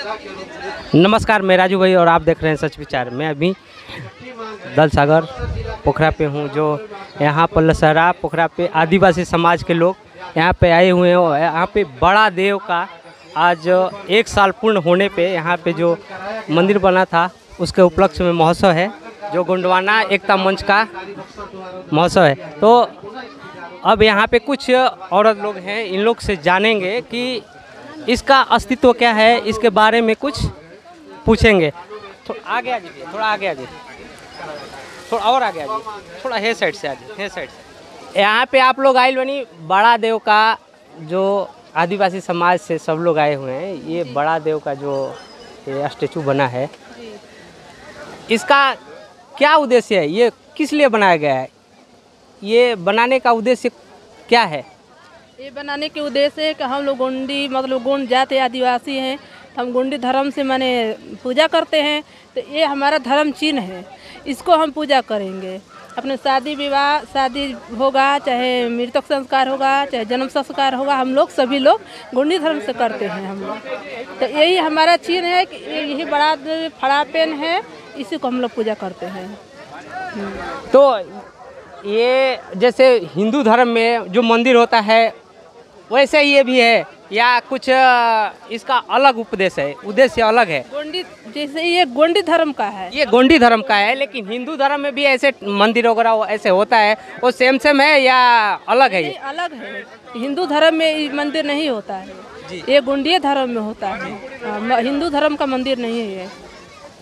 नमस्कार, मैं राजू भाई और आप देख रहे हैं सच विचार। मैं अभी दल सागर पोखरा पे हूँ, जो यहाँ पर लसहरा पोखरा पे आदिवासी समाज के लोग यहाँ पे आए हुए हैं। यहाँ पे बड़ा देव का आज 1 साल पूर्ण होने पे यहाँ पे जो मंदिर बना था उसके उपलक्ष्य में महोत्सव है, जो गोंडवाना एकता मंच का महोत्सव है। तो अब यहाँ पे कुछ औरत लोग हैं, इन लोग से जानेंगे कि इसका अस्तित्व क्या है, इसके बारे में कुछ पूछेंगे। थोड़ा आगे आ जाइए, थोड़ा आगे आ जाइए, थोड़ा और आगे आ जाइए, थोड़ा हे साइड से आ जाइए, हे साइड से। यहाँ पे आप लोग आए बनी बड़ा देव का, जो आदिवासी समाज से सब लोग आए हुए हैं। ये बड़ा देव का जो स्टेचू बना है, इसका क्या उद्देश्य है, ये किस लिए बनाया गया है, ये बनाने का उद्देश्य क्या है? ये बनाने के उद्देश्य है कि हम लोग गोंडी मतलब गोंड जाति आदिवासी हैं, हम गोंडी धर्म से माने पूजा करते हैं। तो ये हमारा धर्म चिन्ह है, इसको हम पूजा करेंगे। अपने शादी विवाह, शादी होगा, चाहे मृतक संस्कार होगा, चाहे जन्म संस्कार होगा, हम लोग सभी लोग गोंडी धर्म से करते हैं हम लोग। तो यही हमारा चिन्ह है कि यही बड़ा फड़ा पेन है, इसी को हम लोग पूजा करते हैं। तो ये जैसे हिंदू धर्म में जो मंदिर होता है वैसे ये भी है या कुछ इसका अलग उपदेश है, उद्देश्य अलग है? गोंडी जैसे ये गोंडी धर्म का है, ये गोंडी धर्म का है, लेकिन हिंदू धर्म में भी ऐसे मंदिर वगैरह ऐसे होता है, वो सेम है या अलग है? ये अलग है, हिंदू धर्म में मंदिर नहीं होता है, ये गोंडी धर्म में होता है, हिंदू धर्म का मंदिर नहीं है।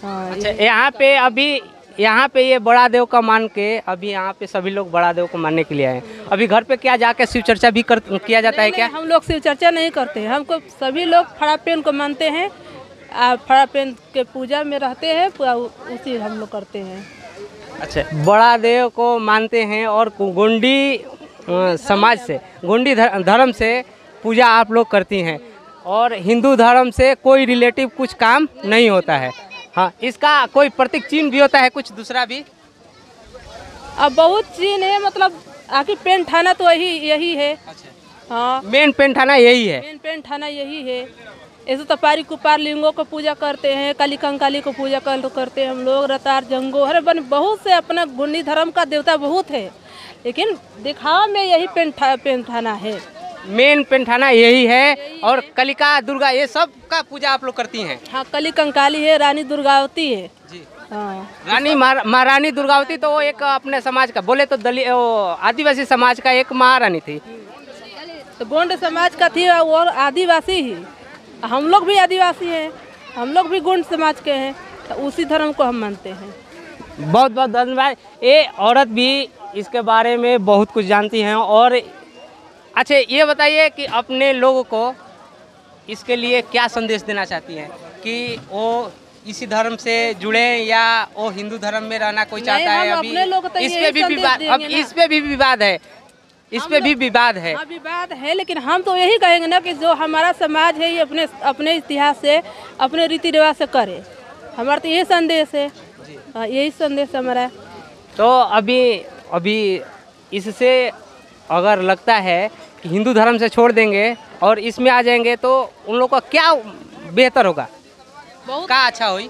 अच्छा, यहाँ पे अभी यहाँ पे ये बड़ा देव का मान के अभी यहाँ पे सभी लोग बड़ा देव को मानने के लिए आए। अभी घर पे क्या जाके शिव चर्चा भी किया जाता है क्या? हम लोग शिव चर्चा नहीं करते हैं, हमको सभी लोग फड़ा पेन को मानते हैं, फड़ा पेन के पूजा में रहते हैं, उसी हम लोग करते हैं। अच्छा, बड़ा देव को मानते हैं और गोंडी समाज से, गोंडी धर्म से पूजा आप लोग करती हैं, और हिंदू धर्म से कोई रिलेटिव कुछ काम नहीं होता है। हाँ, इसका कोई प्रतीक चिन्ह भी होता है कुछ दूसरा भी? अब बहुत चिन्ह है, मतलब आखिर पेन ठाना तो यही है। अच्छा। हाँ, मेन पेन ठाना यही है, मेन पेन ठाना यही है। ऐसे तो पारी कुपार लिंगों को पूजा करते हैं, काली कंकाली को पूजा करते हैं हम लोग, रतार जंगो हर बन बहुत से अपना गोंडी धर्म का देवता बहुत है, लेकिन दिखावा में यही पेन ठाना है, मेन पेंठाना यही है। और कलिका दुर्गा ये सब का पूजा आप लोग करती हैं? हाँ, कली कंकाली है, रानी दुर्गावती है जी। हाँ, रानी महारानी दुर्गावती तो वो एक अपने समाज का, बोले तो आदिवासी समाज का एक महारानी थी। तो गोंड समाज का थी वो आदिवासी ही, हम लोग भी आदिवासी हैं, हम लोग भी गोंड समाज के हैं, तो उसी धर्म को हम मानते हैं। बहुत बहुत धन्यवाद। ये औरत भी इसके बारे में बहुत कुछ जानती हैं। और अच्छा, ये बताइए कि अपने लोगों को इसके लिए क्या संदेश देना चाहती हैं, कि वो इसी धर्म से जुड़े या वो हिंदू धर्म में रहना कोई चाहता है? अभी इस पे भी विवाद, अब इस पे भी विवाद है, इस पे भी विवाद है। विवाद है, लेकिन हम तो यही कहेंगे ना कि जो हमारा समाज है ये अपने इतिहास से, अपने रीति रिवाज से करे, हमारा तो यही संदेश है, यही संदेश हमारा। तो अभी इससे अगर लगता है कि हिंदू धर्म से छोड़ देंगे और इसमें आ जाएंगे तो उन लोगों का क्या बेहतर होगा, क्या अच्छा होई?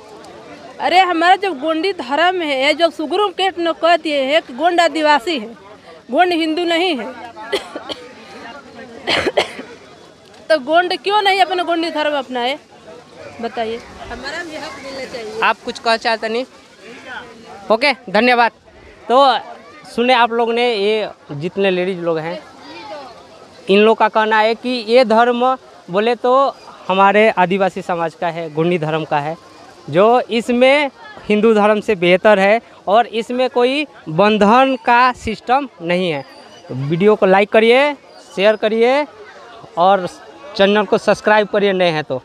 अरे हमारा जब गोंडी धर्म है, जब सुगुरु केट ने कह दिए है कि गोंड आदिवासी है, गोंड हिंदू नहीं है तो गोंड क्यों नहीं अपने गोंडी धर्म अपनाए, बताइए? हमारा भी हक मिलना चाहिए। आप कुछ कह चाहते नहीं? ओके, धन्यवाद। तो सुने आप लोग ने, ये जितने लेडीज लोग हैं इन लोग का कहना है कि ये धर्म बोले तो हमारे आदिवासी समाज का है, गोंडी धर्म का है, जो इसमें हिंदू धर्म से बेहतर है और इसमें कोई बंधन का सिस्टम नहीं है। तो वीडियो को लाइक करिए, शेयर करिए और चैनल को सब्सक्राइब करिए नए हैं तो।